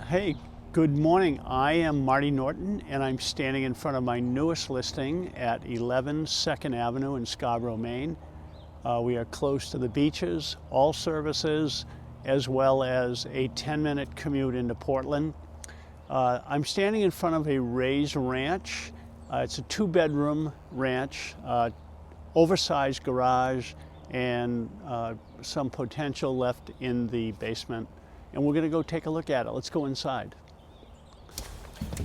Hey, good morning. I am Marty Norton and I'm standing in front of my newest listing at 11 2nd Avenue in Scarborough, Maine. We are close to the beaches, all services, as well as a 10-minute commute into Portland. I'm standing in front of a raised ranch. It's a 2-bedroom ranch, oversized garage, and some potential left in the basement. And we're gonna go take a look at it. Let's go inside.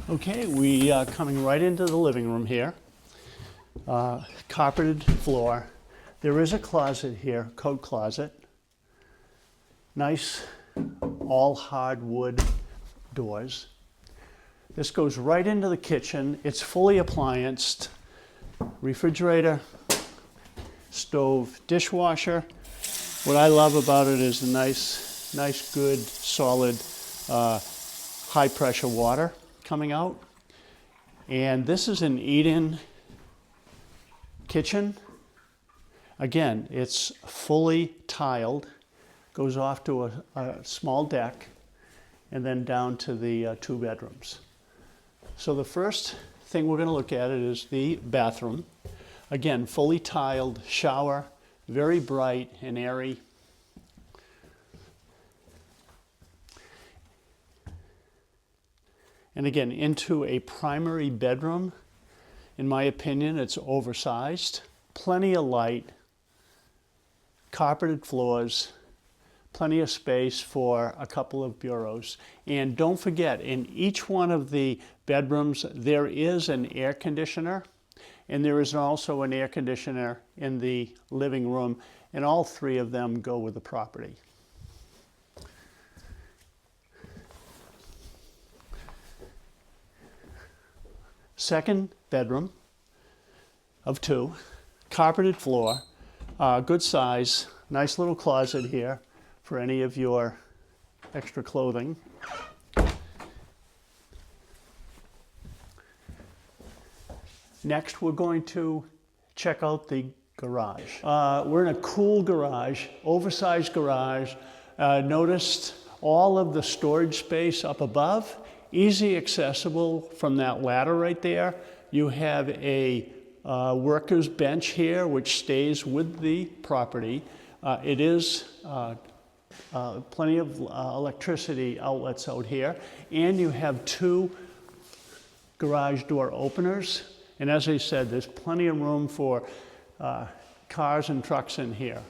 Okay, we are coming right into the living room here. Carpeted floor. There is a closet here, coat closet. Nice, all hardwood doors. This goes right into the kitchen. It's fully applianced. Refrigerator, stove, dishwasher. What I love about it is a nice, good, solid, high pressure water coming out. And this is an eat-in kitchen. Again, it's fully tiled, goes off to a small deck, and then down to the 2 bedrooms. So the first thing we're going to look at is the bathroom. Again, fully tiled shower, very bright and airy. And again, into a primary bedroom. In my opinion, it's oversized. Plenty of light, carpeted floors, plenty of space for a couple of bureaus. And don't forget, in each one of the bedrooms, there is an air conditioner, and there is also an air conditioner in the living room, and all 3 of them go with the property. Second bedroom of 2, carpeted floor, good size, nice little closet here for any of your extra clothing. Next, we're going to check out the garage. We're in a cool garage, oversized garage. Noticed all of the storage space up above. Easy accessible from that ladder right there. You have a worker's bench here, which stays with the property. It is plenty of electricity outlets out here. And you have 2 garage door openers. And as I said, there's plenty of room for cars and trucks in here.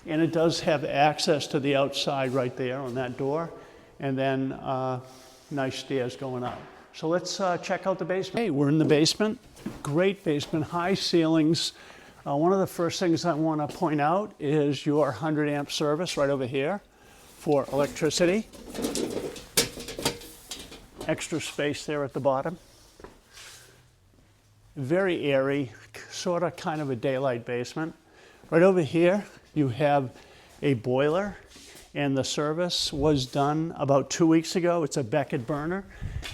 And it does have access to the outside right there on that door. And then nice stairs going up. So let's check out the basement. Hey, we're in the basement. Great basement, high ceilings. One of the first things I want to point out is your 100 amp service right over here for electricity. Extra space there at the bottom. Very airy, sort of kind of a daylight basement. Right over here, you have a boiler. And the service was done about 2 weeks ago. It's a Beckett burner.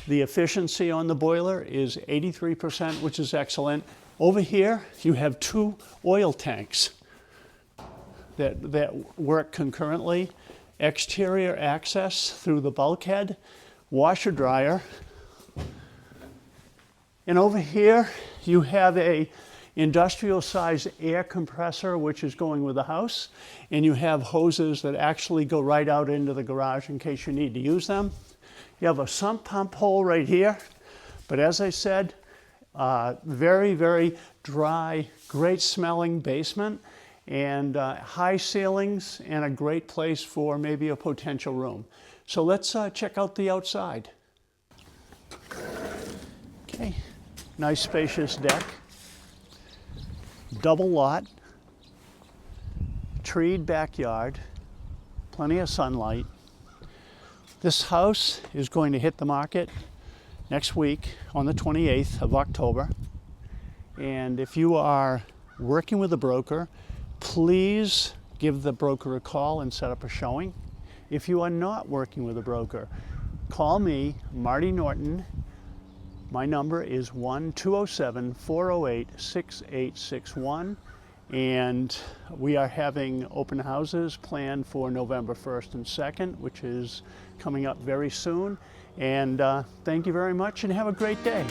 The efficiency on the boiler is 83%, which is excellent. Over here, you have 2 oil tanks that work concurrently. Exterior access through the bulkhead, washer dryer. And over here, you have a industrial size air compressor, which is going with the house. And you have hoses that actually go right out into the garage in case you need to use them. You have a sump pump hole right here. But as I said, very, very dry, great smelling basement, and high ceilings, and a great place for maybe a potential room. So let's check out the outside. Okay, nice spacious deck. Double lot, treed backyard, plenty of sunlight. This house is going to hit the market next week on the 28th of October. And if you are working with a broker, please give the broker a call and set up a showing. If you are not working with a broker, call me, Marty Norton. My number is 1-207-408-6861, And we are having open houses planned for November 1st and 2nd, which is coming up very soon. And thank you very much and have a great day.